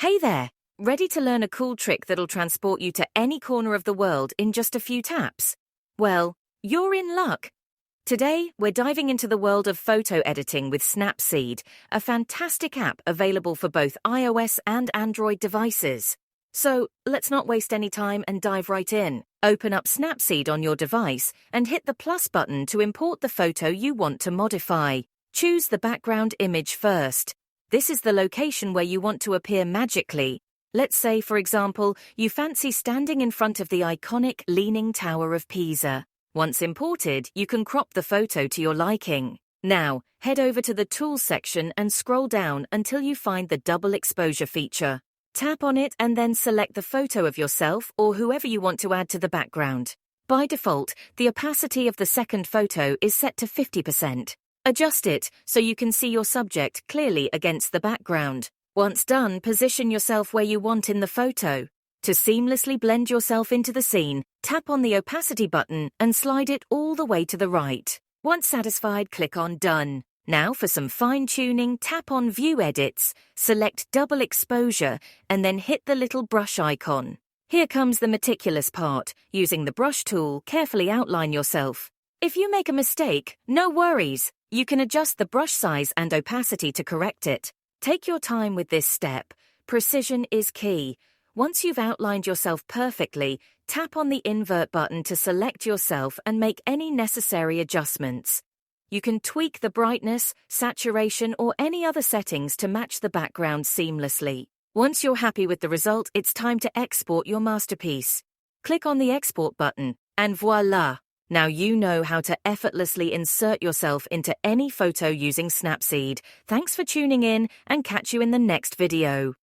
Hey there! Ready to learn a cool trick that'll transport you to any corner of the world in just a few taps? Well, you're in luck! Today, we're diving into the world of photo editing with Snapseed, a fantastic app available for both iOS and Android devices. So, let's not waste any time and dive right in. Open up Snapseed on your device and hit the plus button to import the photo you want to modify. Choose the background image first. This is the location where you want to appear magically. Let's say, for example, you fancy standing in front of the iconic Leaning Tower of Pisa. Once imported, you can crop the photo to your liking. Now, head over to the Tools section and scroll down until you find the double exposure feature. Tap on it and then select the photo of yourself or whoever you want to add to the background. By default, the opacity of the second photo is set to 50%. Adjust it so you can see your subject clearly against the background. Once done, position yourself where you want in the photo. To seamlessly blend yourself into the scene, tap on the opacity button and slide it all the way to the right. Once satisfied, click on Done. Now for some fine-tuning, tap on View Edits, select Double Exposure, and then hit the little brush icon. Here comes the meticulous part. Using the brush tool, carefully outline yourself. If you make a mistake, no worries. You can adjust the brush size and opacity to correct it. Take your time with this step. Precision is key. Once you've outlined yourself perfectly, tap on the invert button to select yourself and make any necessary adjustments. You can tweak the brightness, saturation, or any other settings to match the background seamlessly. Once you're happy with the result, it's time to export your masterpiece. Click on the Export button, and voila! Now you know how to effortlessly insert yourself into any photo using Snapseed. Thanks for tuning in, and catch you in the next video.